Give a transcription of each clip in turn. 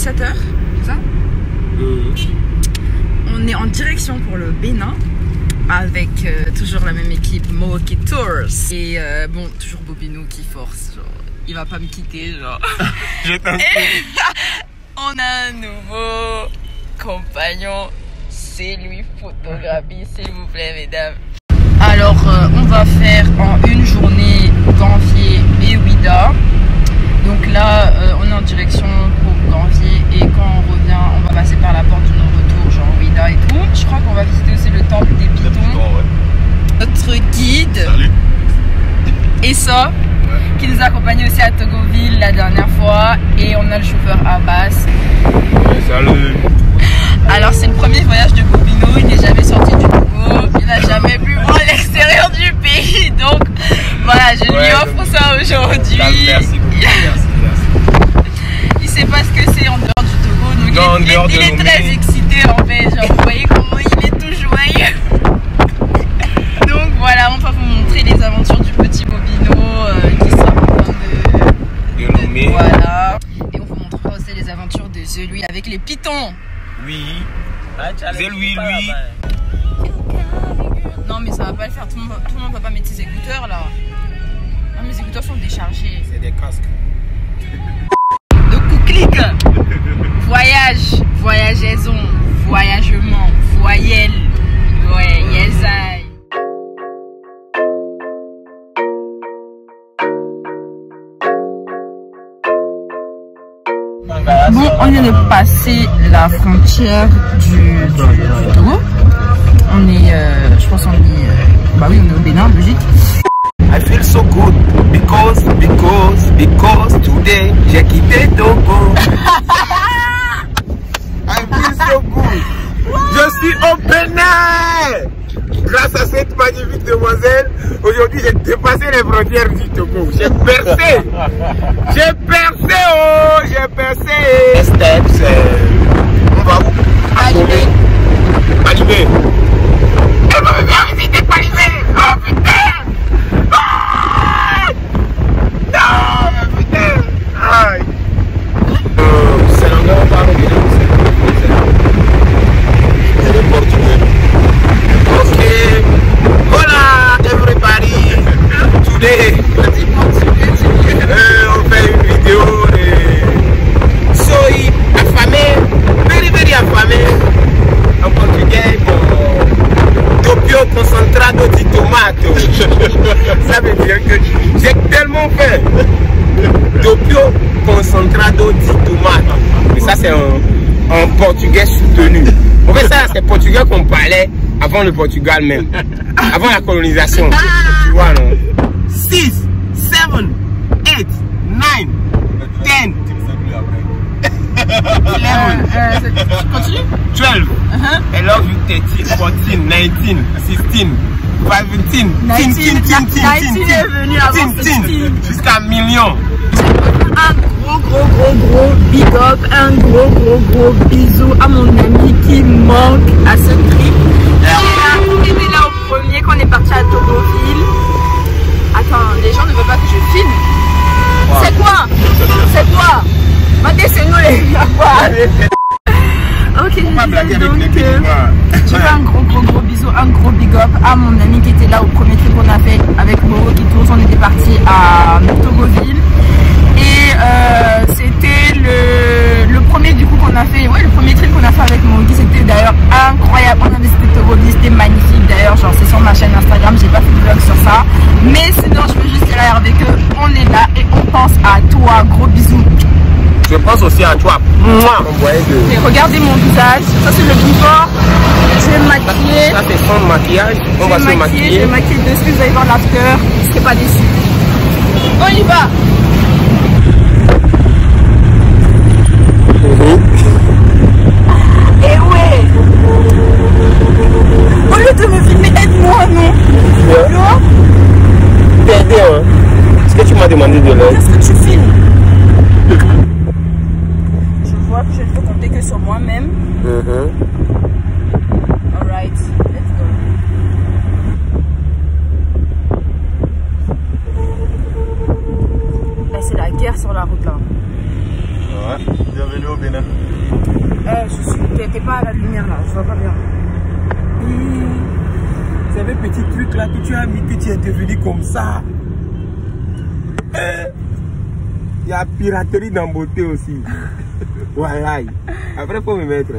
17 h, c'est ça? On est en direction pour le Bénin avec toujours la même équipe, Mowoki Tours. Et bon, toujours Bobino qui force, genre, il va pas me quitter, genre. Je t'inscris. On a un nouveau compagnon, c'est lui photographie, s'il vous plaît, mesdames. Alors, on va faire en une journée Ganvié et Ouidah. Donc là, on est en direction pour Ganvié et quand on revient, on va passer par la porte de non-retour, genre Ouidah et tout. Je crois qu'on va visiter aussi le temple des Pitons. Ouais. Notre guide, salut. Et ça, ouais, qui nous a accompagnés aussi à Togoville la dernière fois. Et on a le chauffeur Abbas. Ouais, salut. Alors c'est le premier voyage de Bobino, il n'est jamais sorti du Togo, il n'a jamais pu voir l'extérieur du pays, donc voilà, je lui offre ça aujourd'hui. Merci beaucoup, merci. Il sait pas ce que c'est en dehors du Togo, donc non, il est très excité en fait, genre vous voyez comment il est tout joyeux. Donc voilà, on va vous montrer les aventures du petit Bobino qui sera en train de nommer. Voilà, et on vous montrera aussi les aventures de The Louis avec les pitons. Oui, c'est lui. Non mais ça va pas le faire, tout le monde va pas mettre ses écouteurs là. Non, mes écouteurs sont déchargés. C'est des casques. Donc clic. Voyage, voyageaison, voyagement, voyelle, ouais, yesaï. Bon, on vient de passer la frontière du Togo. On est, je pense on est, bah oui, on est au Bénin, en Belgique. I feel so good because today j'ai quitté Togo. I feel so good. Je suis au Bénin. Grâce à cette magnifique demoiselle, aujourd'hui j'ai dépassé les frontières du Togo. J'ai percé. J'ai percé, oh, j'ai percé. Steps, on va vous allumer. Allumer. Elle va me faire visiter Palimé. Oh putain. Non, putain. Aïe. C'est l'anglais, on parle bien. C'est le portugais. Ok. Voilà, everybody. Today, on fait une vidéo de soy affamé, very affamé. En portugais, doppio concentrado de tomate. Ça veut dire que j'ai tellement faim. Doppio concentrado de tomate. Mais ça, c'est un portugais soutenu. En fait, ça, c'est portugais qu'on parlait avant le Portugal même. Avant la colonisation. Tu vois, non? 6, 7, 8, 9, 10. 11. Continue. 12. I love you 13, 14, 19, 16, 17, 19 est venu avant 16. Jusqu'à million. Un gros big up, un gros bisou à mon ami qui manque à ce trip. On était là au premier quand on est parti à Togoville. Attends, les gens ne veulent pas que je filme. Wow. C'est quoi? C'est quoi? Maté, c'est nous les gars. Ok, je disais donc je fais un gros bisou, un gros big up à mon ami qui était là au premier trip qu'on a fait avec Mowoki Tours. On était parti à Togoville et c'était le premier du coup qu'on a fait, ouais, le premier trip qu'on a fait avec Mowoki. C'était d'ailleurs incroyable, on a visité Togoville, c'était magnifique d'ailleurs, genre c'est sur ma chaîne Instagram, j'ai pas fait de vlog sur ça, mais sinon je veux juste dire avec eux, on est là et on pense à toi, gros bisous. Je pense aussi à toi. Et regardez mon visage, ça c'est le before. Je vais me maquiller. Ça c'est son maquillage. On va se maquiller. Je vais maquiller dessus, vous allez voir l'after. Je serai pas déçu. On y va. Et ouais. Au lieu de me filmer, aide-moi, non? T'aider, hein? Est-ce que tu m'as demandé de l'aide? Qu'est-ce que tu filmes? Que je ne peux compter que sur moi-même. Alright, let's go. Là, c'est la guerre sur la route là. Ouais, bienvenue au Bénin. T'es pas à la lumière là, je vois pas bien. C'est le petit truc là que tu as mis, que tu es intervenu comme ça. Il y a piraterie dans beauté aussi. Voilà. Après, faut me mettre.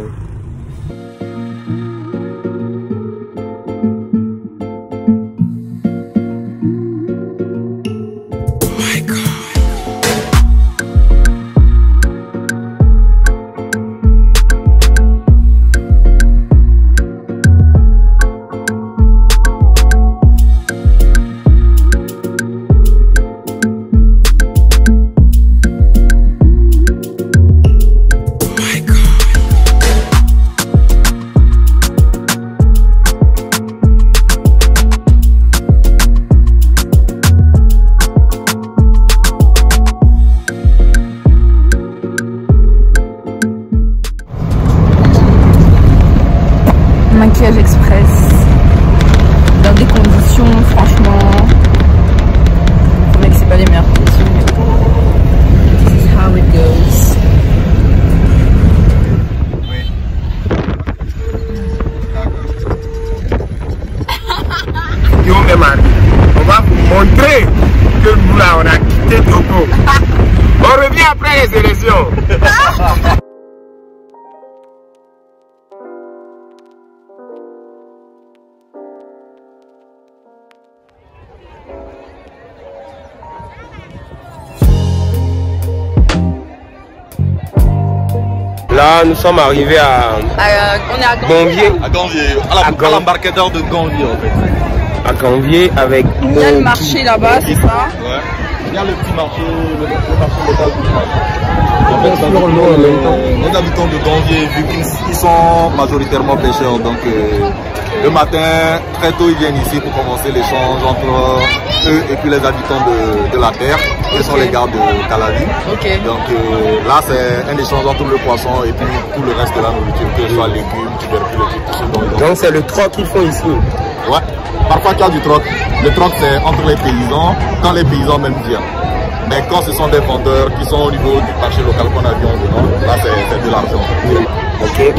Maquillage express dans des conditions franchement c'est pas les meilleures conditions, mais this is how it goes. Guillaume et Marie, on va vous montrer que nous là on a quitté Togo. On revient après les élections. Là, nous sommes arrivés à on est à Ganvier. À Ganvier, à l'embarcadère de Ganvier en fait. À Ganvier avec Il y a le marché là-bas, c'est ça? Ouais. Il y a le petit marché, le marché local. En fait, les habitants de Ganvier, vu qu'ils sont majoritairement pêcheurs, donc le matin, très tôt, ils viennent ici pour commencer l'échange entre eux et puis les habitants de la terre, qui sont les gars de Calavi. Donc là, c'est un échange entre le poisson et puis tout le reste de la nourriture, que ce soit légumes, tubercules, tout ce dont ils ont. Donc c'est le troc qu'ils font ici. Ouais. Parfois, il y a du troc. Le troc, c'est entre les paysans, quand les paysans même viennent. Mais quand ce sont des vendeurs qui sont au niveau du marché local qu'on a vu en dedans, là, c'est de l'argent. Ok.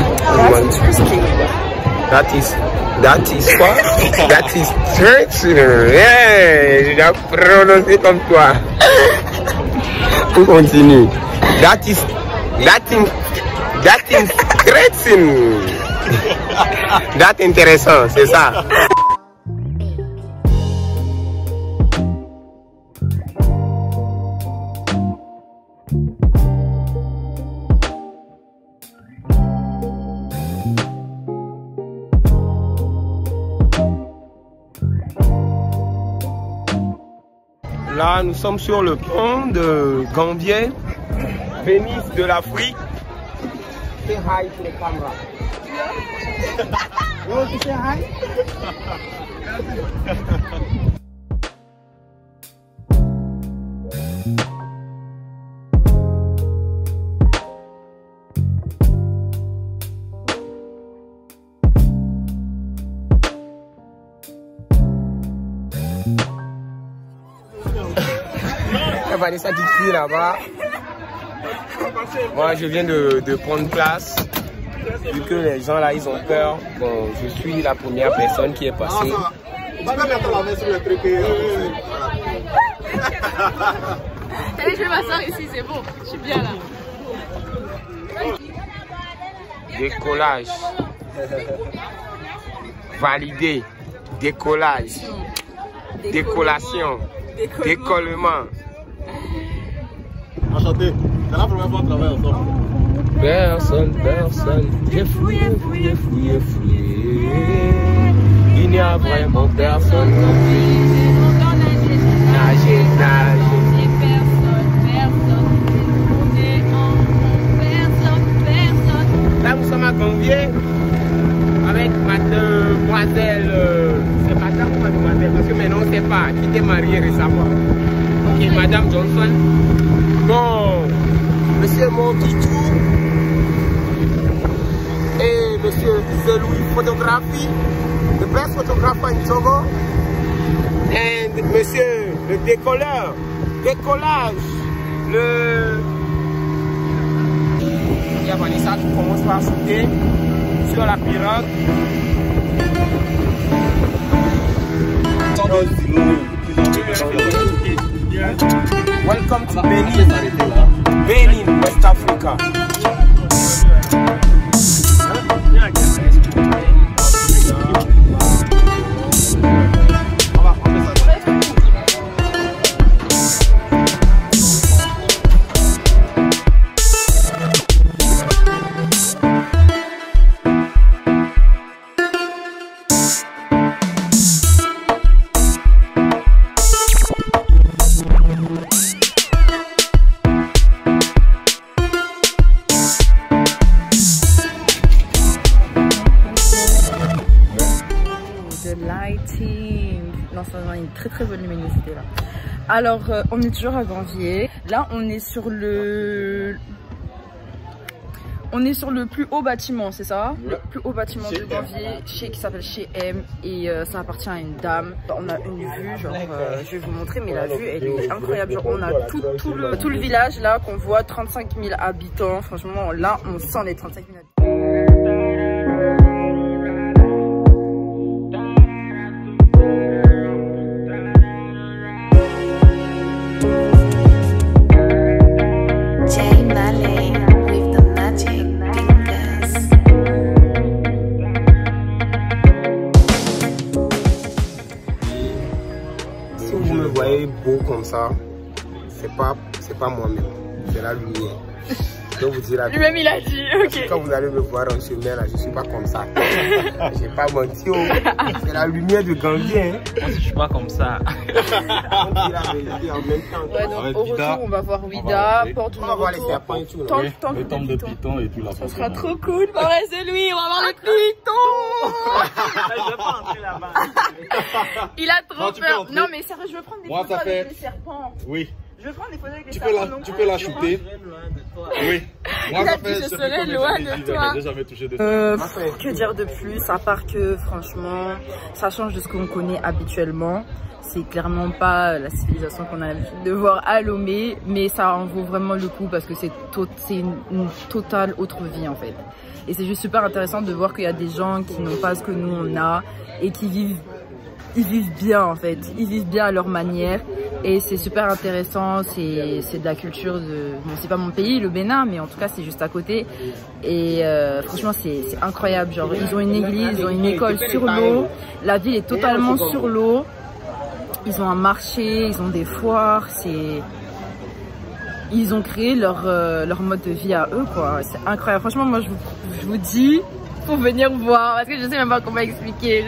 That is what? That is church. Yeah, je dois prononcer comme toi. On continue. That is stretching. That intéressant, c'est ça. Là, nous sommes sur le pont de Ganvier, Venise de l'Afrique. Say hi to the camera. You want to say hi? Vanessa qui là-bas. Moi je viens de prendre place. Vu que les gens là ils ont peur, bon je suis la première personne qui est passée. Allez, je vais m'asseoir ici, c'est bon, je suis bien là. Décollage. Validé. Décollage. Décollation. Décollement. Enchanté. C'est la première fois qu'on travaille ensemble. Personne. J'ai fouillé. Il n'y a vraiment personne. Nager. Là, nous sommes à Ganvier avec mademoiselle. C'est madame ou mademoiselle? Parce que maintenant, on ne sait pas qui était mariée récemment. Ok, madame Johnson. Bon, monsieur Monkitou et monsieur Louis Photographie, the best photographer in Togo, and monsieur le décolleur, décollage, le Vanessa qui commence par sauter sur la pirogue. Welcome to Benin, West Africa. Très bonne luminosité là. Alors on est toujours à Granvier. Là on est sur le plus haut bâtiment, c'est ça? Le plus haut bâtiment de Granvier, qui s'appelle Chez M, et ça appartient à une dame. On a une vue, genre je vais vous montrer, mais la vue elle est incroyable. Genre, on a tout le village là qu'on voit, 35 000 habitants. Franchement là on sent les 35 000 habitants. Beau comme ça, c'est pas moi-même, c'est la lumière. Donc vous direz lui-même il a dit, ok. Quand vous allez me voir en chemin là, je suis pas comme ça. J'ai pas menti, c'est la lumière de Gambie. Hein. Moi je suis pas comme ça. On dit la vérité en même temps. Ouais, donc au retour on va voir Ouida, porte on va voir les serpents et tout. Le temple de Python et puis la ça sera trop cool. Ouais, c'est lui, on va voir le Python. Je vais pas entrer là-bas. Il a trop peur. Non mais sérieux, je veux prendre des photos avec les serpents. Oui. Je veux prendre des photos avec les serpents. Tu peux la shooter. Oui. Moi, ça fait, je serai loin de toi. J'ai jamais touché de que dire de plus, à part que franchement, ça change de ce qu'on connaît habituellement. C'est clairement pas la civilisation qu'on a l'habitude de voir à Lomé, mais ça en vaut vraiment le coup parce que c'est une totale autre vie en fait. Et c'est juste super intéressant de voir qu'il y a des gens qui n'ont pas ce que nous on a et qui vivent bien en fait. Ils vivent bien à leur manière et c'est super intéressant. C'est de la culture de... Bon, c'est pas mon pays, le Bénin, mais en tout cas c'est juste à côté. Et franchement c'est incroyable. Genre ils ont une église, ils ont une école sur l'eau. La ville est totalement sur l'eau. Ils ont un marché, ils ont des foires. Ils ont créé leur mode de vie à eux quoi. C'est incroyable. Franchement moi je vous dis pour venir voir parce que je sais même pas comment expliquer.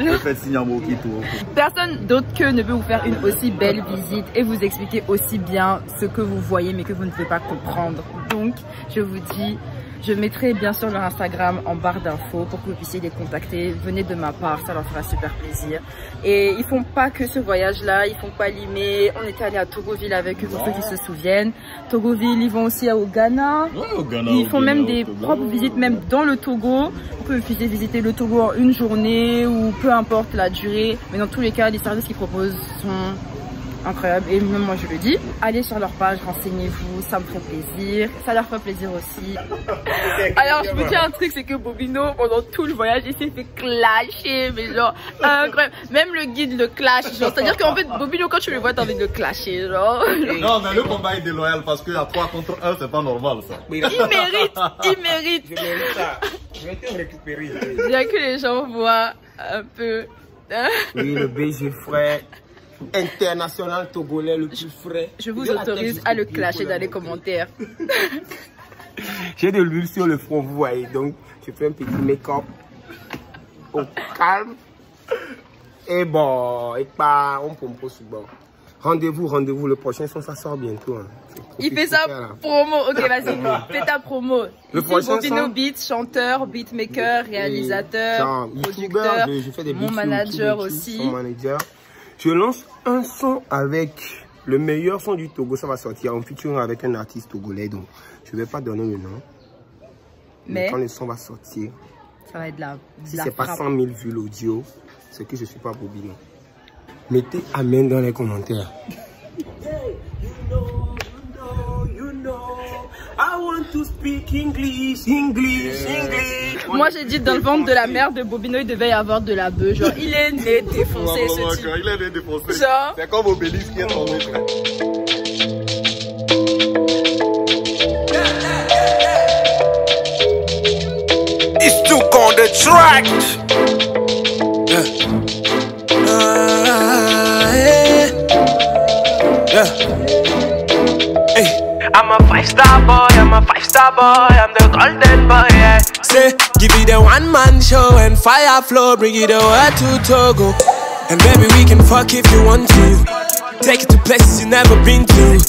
Personne d'autre que ne peut vous faire une aussi belle visite et vous expliquer aussi bien ce que vous voyez mais que vous ne pouvez pas comprendre. Donc je vous dis, je mettrai bien sûr leur Instagram en barre d'infos pour que vous puissiez les contacter. Venez de ma part, ça leur fera super plaisir. Et ils font pas que ce voyage-là, ils font pas Limé. On était allé à Togoville avec eux pour ceux qui se souviennent. Togoville, ils vont aussi au Ghana. Ouais, au Ghana ils font même des propres visites, même dans le Togo. Vous pouvez visiter le Togo en une journée ou peu importe la durée. Mais dans tous les cas, les services qu'ils proposent sont incroyable et même moi je le dis, allez sur leur page, renseignez-vous, ça me ferait plaisir, ça leur ferait plaisir aussi. Alors je vous dis un truc, c'est que Bobino pendant tout le voyage il s'est fait clasher, mais genre incroyable, même le guide le clash, genre c'est à dire qu'en fait Bobino quand tu le vois t'as envie de le clasher genre. Non mais le combat est déloyal parce qu'il y a 3 contre 1, c'est pas normal ça. Il mérite. Je mérite ça, je vais te récupérer. Bien que les gens voient un peu oui, le BG frais international togolais le plus frais. Je vous autorise à le clasher dans les commentaires. J'ai de l'huile sur le front, vous voyez, donc je fais un petit make-up au calme. Et bon, et pas on peut bon. Rendez-vous, le prochain son ça sort bientôt. Hein. Il fait sa promo, ok vas-y, fais ta promo. Le prochain Bobino Beats, chanteur, beatmaker, réalisateur, producteur, je fais des mon manager aussi. Mon manager. Je lance un son avec le meilleur son du Togo, ça va sortir en featuring avec un artiste togolais, donc je ne vais pas donner le nom. Mais quand le son va sortir, ça va être de la si c'est pas 100 000 vues l'audio, c'est que je suis pas Bobino. Mettez amen dans les commentaires. I want to speak English, English, English. Moi j'ai dit dans le ventre de la mère de Bobino il devait y avoir de la bœuf. Genre il est né défoncé ce type. Il est né défoncé. Genre... C'est comme Obélix qui est tombé. It's too on the track. I'm a 5-star boy, I'm a 5-star boy, I'm the golden boy, yeah. Say, give me the one-man show and fire flow, bring it over to Togo. And baby, we can fuck if you want to. Take it to places you never been to.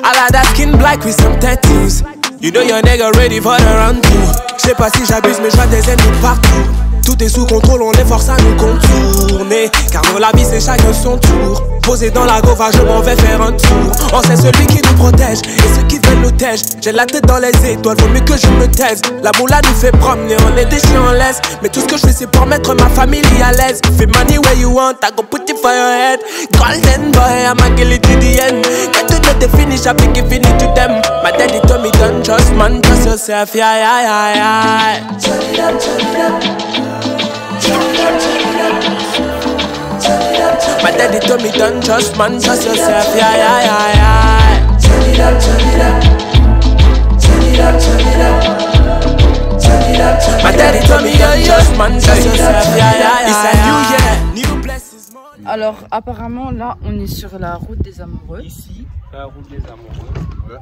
I like that skin black with some tattoos. You know your nigga ready for the round two. J'sais pas si j'abuse, mais j'vois des ennemis partout. Tout est sous contrôle, on les force à nous contourner. Car dans la vie c'est chacun son tour. Posé dans la gova, je m'en vais faire un tour. On sait celui qui nous protège et ceux qui veulent nous tège. J'ai la tête dans les étoiles, vaut mieux que je me taise. La moula nous fait promener, on est des chiens en laisse. Mais tout ce que je fais c'est pour mettre ma famille à l'aise. Fais money where you want, I go put it for your head. Golden boy, I'm a kill it to the end. Get to the finish, I be giving it to them. My daddy told me don't trust man, trust yourself, yeah, yeah, yeah, yeah. Turn it up, turn it up. My daddy told me don't trust man, trust yourself, yeah, yeah, yeah, yeah. Turn it up, turn it up. Turn it up, turn it up. Turn it up, turn it up. My daddy told me don't trust man, trust yourself, yeah, yeah, yeah. It's a new year, new blessings. Alors apparemment là on est sur la route des amoureux. Ici, la route des amoureux. Ouais.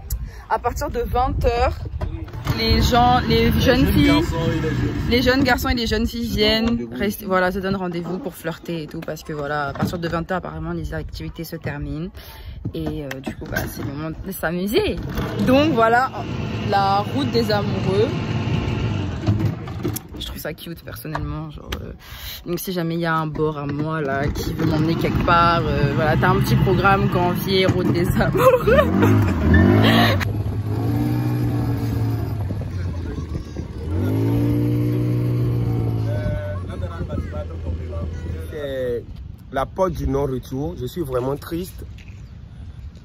À partir de 20h, les jeunes filles, les jeunes garçons et les jeunes filles viennent, voilà, se donnent rendez-vous pour flirter et tout, parce que voilà, à partir de 20h apparemment les activités se terminent et du coup bah, c'est le moment de s'amuser. Donc voilà la route des amoureux. Je trouve ça cute personnellement, genre, donc si jamais il y a un bord à moi là qui veut m'emmener quelque part, voilà, t'as un petit programme convié route des amoureux. La porte du non-retour, je suis vraiment triste.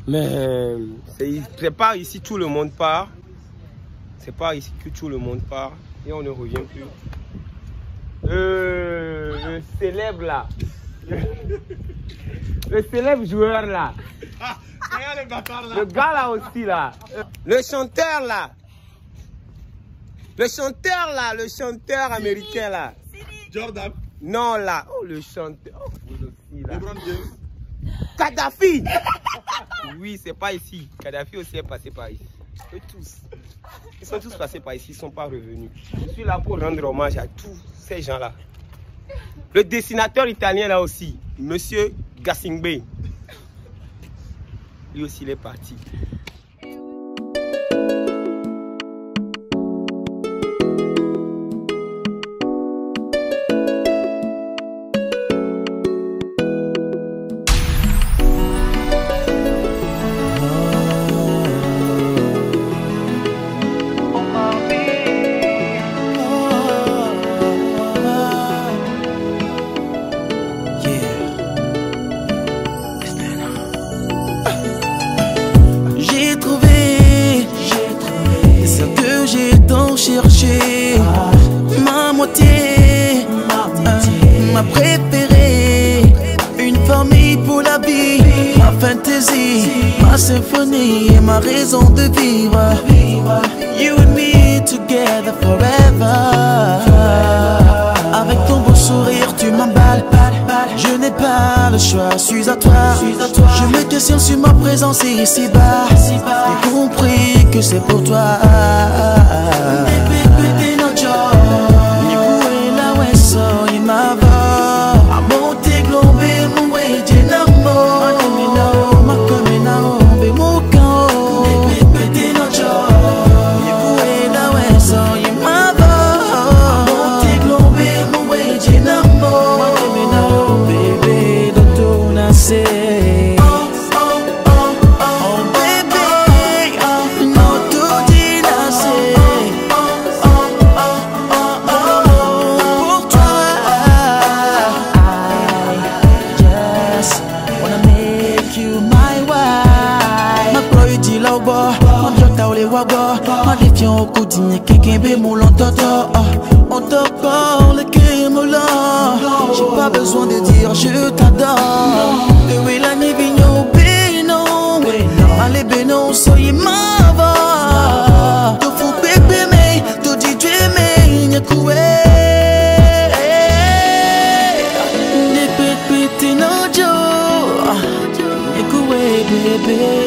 Mais c'est pas ici tout le monde part. C'est pas ici que tout le monde part. Et on ne revient plus. Le célèbre là. Le célèbre joueur là. Le gars là aussi là. Le chanteur là. Le chanteur là. Le chanteur américain là. Jordan. Non là. Oh le chanteur. Oh, aussi, là. Kadhafi. Oui, c'est pas ici. Kadhafi aussi est passé par ici. Eux tous. Ils sont tous passés par ici, ils ne sont pas revenus. Je suis là pour rendre hommage à tous ces gens-là. Le dessinateur italien là aussi, Monsieur Gassingbe. Lui aussi, il est parti. Ma moitié, ma préférée, une famille pour la vie, ma fantaisie, ma symphonie et ma raison de vivre. You and me together forever. Avec ton beau sourire tu m'emballes. Je n'ai pas le choix, suis à toi. Je me questionne sur ma présence ici-bas. J'ai compris que c'est pour toi. Kébé Moulantata, on te parle Kémola. J'ai pas besoin de dire je t'adore. Oui, la Nivigno Beno, allez Beno, soyez ma va. Tu fous bébé, mais tu dis tu mais n'y a coué. Les pépites no joe, n'y a coué bébé.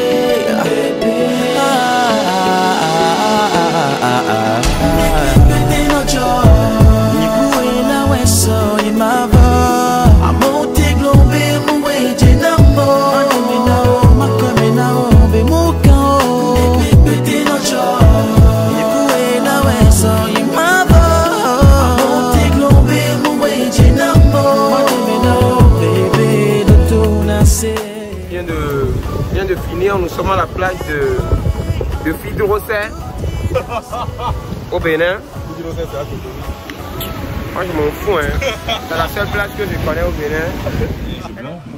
De finir, nous sommes à la plage de Fidrosset au Bénin. Moi je m'en fous, hein. C'est la seule plage que je connais au Bénin.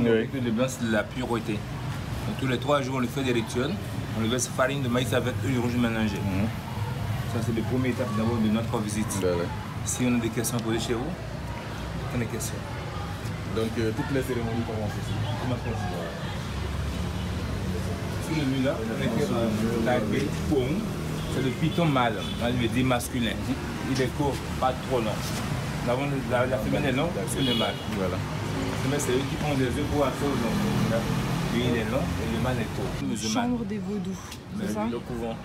Le blanc c'est de la pureté. Donc, tous les 3 jours on le fait des rituels. On le verse farine de maïs avec huile rouge mélangée. Ça c'est la première étape d'abord de notre visite. Si on a des questions posées chez vous, on a des questions. Donc toutes les cérémonies commencent ici. Sur le mur là, c'est le python mâle, on veut dire masculin. Il est court, pas trop long. La femelle est longue, c'est le mâle. Voilà. La femelle, c'est eux qui font des œufs pour accès aux hommes. Lui, il est long et le mâle est court. Chambre des vaudous, c'est ça? Le couvent.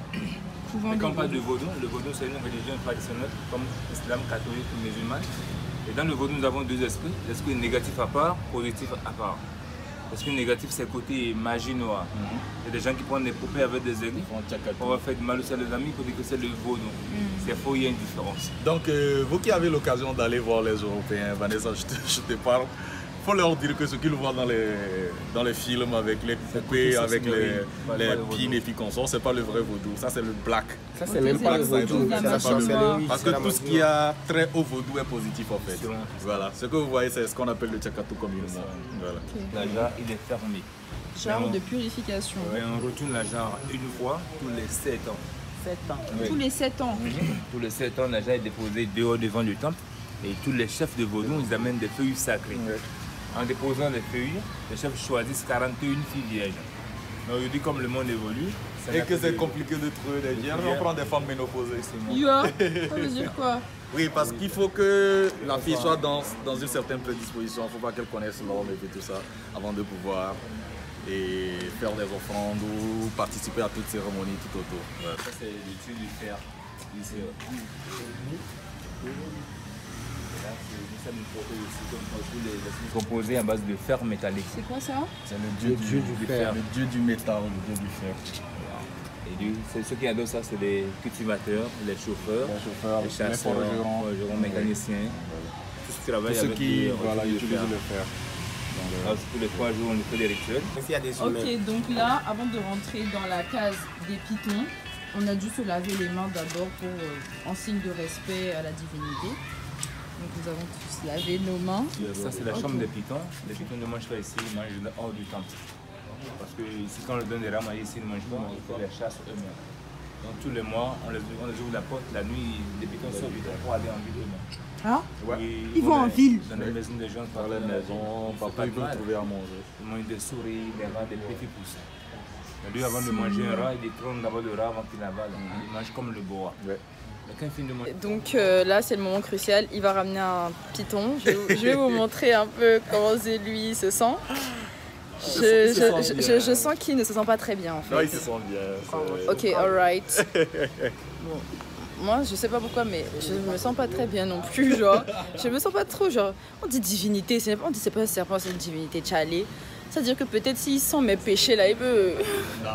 Couvent. Et quand on parle de vaudou, le vaudou c'est une religion traditionnelle comme l'islam, catholique ou musulman. Et dans le vaudou, nous avons 2 esprits. L'esprit négatif à part, positif à part. L'esprit négatif, c'est le côté magie noire. Il y a des gens qui prennent des poupées avec des aigles. On va faire du mal aussi à les amis pour dire que c'est le vaudou. C'est faux, il y a une différence. Donc, vous qui avez l'occasion d'aller voir les Européens, Vanessa, je te parle. Il faut leur dire que ce qu'ils voient dans les films avec les poupées, avec les pins et puis consorts, c'est pas le vrai vaudou. Ça, c'est le black. Ça, c'est même pas le vaudou. Parce que tout ce qui a très haut vaudou est positif en fait. Voilà. Ce que vous voyez, c'est ce qu'on appelle le tchakatou communément. Voilà. La jarre, il est fermé. Jarre de purification. Oui, on retourne la jarre une fois tous les 7 ans. 7 ans. Oui. Tous les 7 ans. Tous les 7 ans, la jarre est déposée dehors devant le temple. Et tous les chefs de vaudou, ils amènent des feuilles sacrées. En déposant les feuilles, les chefs choisissent 41 filles vierges. Mais aujourd'hui, comme le monde évolue, et que c'est compliqué de trouver des vierges, on prend des femmes ménopausées. Ça veut dire quoi? Oui, parce qu'il faut que la fille soit dans une certaine prédisposition. Il ne faut pas qu'elle connaisse l'homme et tout ça avant de pouvoir faire des offrandes ou participer à toute cérémonie tout autour. Ouais. Ça, c'est l'étude du fer. Composé à base de fer métallique. C'est quoi ça? C'est le dieu du fer, le dieu du métal, le dieu du fer. Et ceux qui adorent ça, c'est les cultivateurs, les chauffeurs, les chasseurs, les forgerons, mécaniciens. Tous ceux qui travaillent avec utilisent le fer. Tous les 3 jours, on fait des rituels. Ok, donc là, avant de rentrer dans la case des pitons, on a dû se laver les mains d'abord en signe de respect à la divinité. Donc nous avons tous lavé nos mains. Ça c'est la chambre des pitons. Les pitons ne mangent pas ici, ils mangent hors du temple. Parce que ici quand on leur donne des rames, ici ils ne mangent pas, ils font les chasses eux-mêmes. Donc tous les mois, on les ouvre la porte, la nuit, les pitons sortent pour aller en ville eux-mêmes. Ah ouais. Ils vont en ville? Dans les maisons des gens, dans les maisons, parfois ils peuvent trouver à manger. Ils mangent des souris, des rats, des petits poussins. Lui, avant de manger un rat, il détrône d'abord le rat avant qu'il avale. Il mange comme le boa. Ouais. Donc là, c'est le moment crucial. Il va ramener un python. Je vais vous montrer un peu comment lui se sent. Je sens qu'il ne se sent pas très bien en fait. Non, il se sent bien. Ok, alright. Bon. Moi, je sais pas pourquoi, mais je me sens pas très bien non plus, genre. Je me sens pas trop, genre. On dit divinité, on dit c'est pas un serpent, c'est une divinité tchalé. C'est-à-dire que peut-être s'il sent mes péchés là, il peut... Non.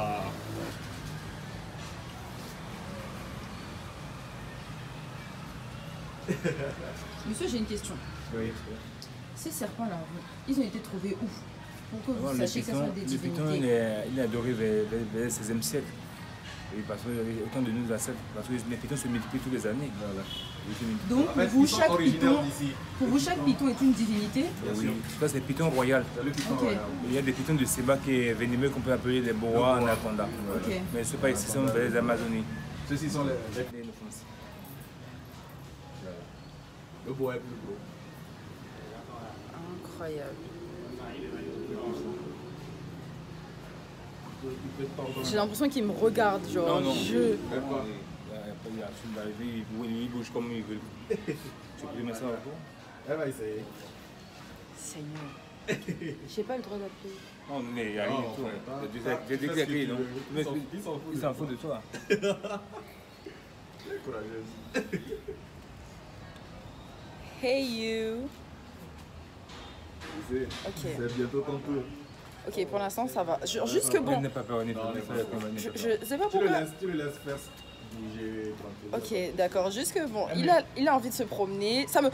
Monsieur, j'ai une question. Oui. Ces serpents-là, ils ont été trouvés où? Pour que vous sachiez que ce soit des divinités. Le python, il est adoré vers le 16e siècle. Et parce que autant de nos ancêtres, parce que les pythons se multiplient tous les années. Voilà. Donc pour vous, chaque python est une divinité? Oui, ça c'est le python royal. Il y a des pythons de Séba qui est venimeux qu'on peut appeler les boas anaconda. Mais ce n'est pas ici, ce sont les Amazonies. Ceux-ci sont les... Le beau est plus gros. Incroyable. J'ai l'impression qu'il me regarde, genre. Non. Je... Il bouge comme il veut. Tu peux mettre ça au fond? Elle va essayer. Seigneur. J'ai pas le droit d'appeler. Non, mais il n'y a rien du tout. J'ai dit qu'il y a non? Il s'en fout de toi. Courageuse. Hey you. Ok. C'est bientôt ton tour. Ok, pour l'instant ça va. Juste que bon. N'aie pas peur, n'aie pas peur. Je sais pas Tu pourquoi. le laisses faire bouger tranquille. Ok, d'accord. Juste que bon, il a envie de se promener. Ça me.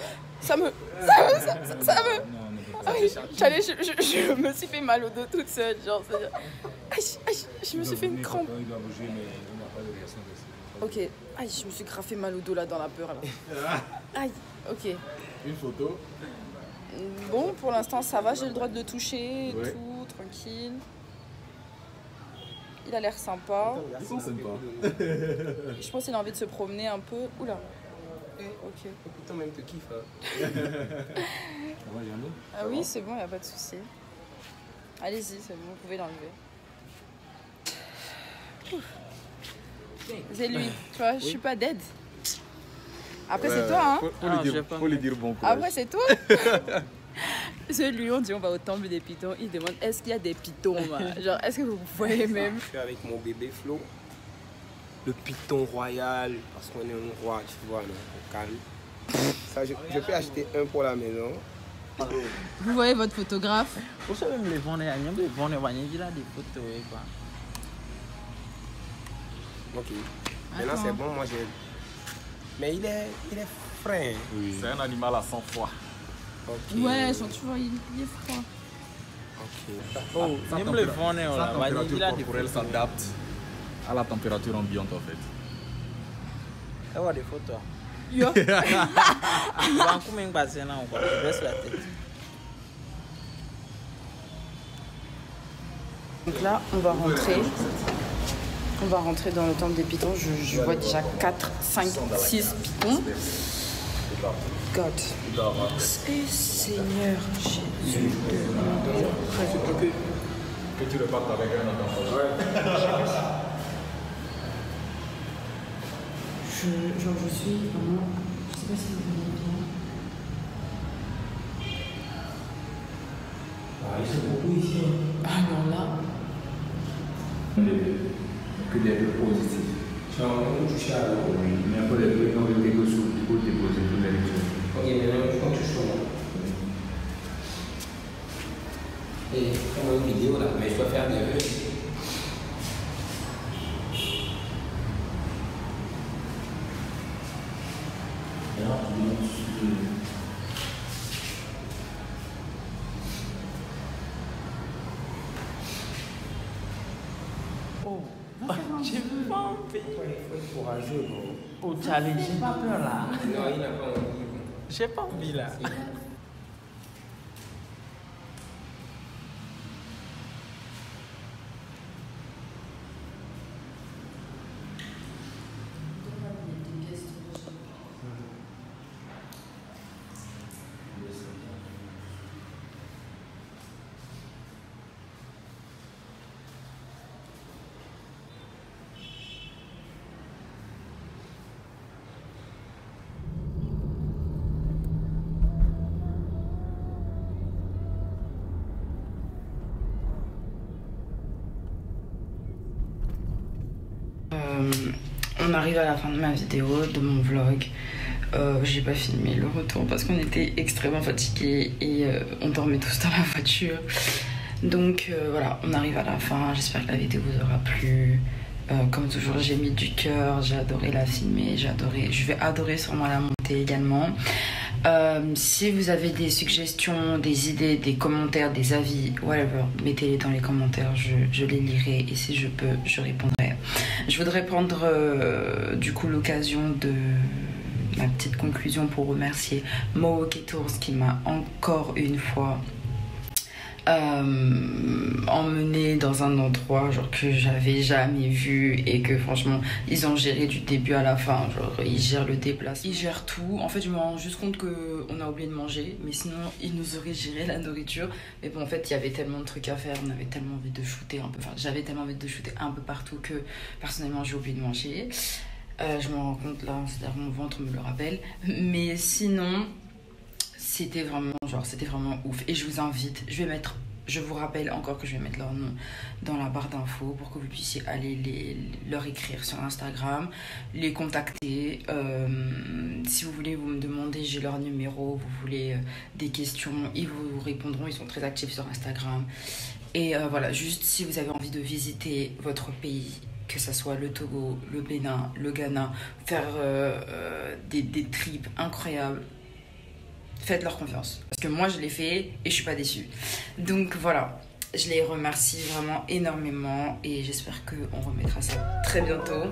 Ah oui, je me suis fait mal au dos toute seule, genre. Je me suis fait une crampe. Il doit bouger, mais il n'a pas de réaction. Ok, aïe, je me suis grave fait mal au dos là dans la peur là. Aïe, ok. Une photo. Bon, pour l'instant ça va, j'ai le droit de le toucher, Ouais. tout, tranquille. Il a l'air sympa. Ils sont sympas. Je pense qu'il a envie de se promener un peu. Oula. Ok. Toi même te kiffe. Ça va, Jeannot? Ah oui, c'est bon, il n'y a pas de souci. Allez-y, c'est bon, vous pouvez l'enlever. C'est lui, tu vois, je suis pas dead. Après, c'est toi, hein. Faut lui dire bon courage. Après, c'est toi. C'est lui, on dit on va au temple des pitons. Il demande est-ce qu'il y a des pitons, genre, est-ce que vous voyez même? Je suis avec mon bébé Flo. Le python royal, parce qu'on est un roi, tu vois, non, on calme. Ça, je peux acheter un pour la maison. Vous voyez votre photographe? Vous savez même les vendre, il a des photos et quoi. Ok. Maintenant c'est bon, moi j'ai. Mais il est frais. Oui. C'est un animal à 100 fois. Ok. Ouais, tu vois, il est froid. Ok. Oh, même les vendre, Sa il a température des corporelle photos. s'adapte à la température ambiante en fait. Il va des photos. Yo. Il va en combien de bassins là encore? Je baisse la tête. Donc là, on va rentrer. On va rentrer dans le temple des pitons. Je vois déjà 4, 5, 6 pitons. God. Et Seigneur Jésus de mon Dieu. Que tu le partes avec un enfant. Je suis vraiment. Je sais pas si vous voyez bien. Ils sont beaucoup ici. Alors là. Que des trucs positifs. Tu as vraiment touché à l'eau. Oui, mais après les trucs, on veut quelque chose pour déposer toutes les choses. Ok, maintenant je touche sur moi. Et faire une vidéo là, mais je dois faire des vues. Oh, j'ai pas envie. Il faut être courageux, gros. Oh, Charlie, j'ai pas peur là. Non, il n'a pas envie. J'ai pas envie là. On arrive à la fin de ma vidéo, de mon vlog. J'ai pas filmé le retour parce qu'on était extrêmement fatigués et on dormait tous dans la voiture. Donc voilà, on arrive à la fin. J'espère que la vidéo vous aura plu. Comme toujours, j'ai mis du cœur, j'ai adoré la filmer, je vais adorer sûrement la monter également. Si vous avez des suggestions, des idées, des commentaires, des avis, whatever, mettez-les dans les commentaires, je les lirai et si je peux, je répondrai. Je voudrais prendre du coup l'occasion de ma petite conclusion pour remercier Mooketours qui m'a encore une fois emmener dans un endroit genre que j'avais jamais vu et que franchement ils ont géré du début à la fin, genre ils gèrent le déplacement, ils gèrent tout. En fait je me rends juste compte que on a oublié de manger, mais sinon ils nous auraient géré la nourriture. Mais bon, en fait il y avait tellement de trucs à faire, on avait tellement envie de shooter un peu, enfin j'avais tellement envie de shooter un peu partout que personnellement j'ai oublié de manger. Je me rends compte là, c'est-à-dire mon ventre me le rappelle, mais sinon c'était vraiment ouf. Et je vous invite, je vous rappelle encore que je vais mettre leur nom dans la barre d'infos pour que vous puissiez aller leur écrire sur Instagram, les contacter. Si vous voulez, vous me demandez, j'ai leur numéro, vous voulez des questions, ils vous répondront, ils sont très actifs sur Instagram. Et voilà, juste si vous avez envie de visiter votre pays, que ce soit le Togo, le Bénin, le Ghana, faire des trips incroyables, faites-leur confiance. Parce que moi, je l'ai fait et je suis pas déçue. Donc voilà, je les remercie vraiment énormément et j'espère qu'on remettra ça très bientôt.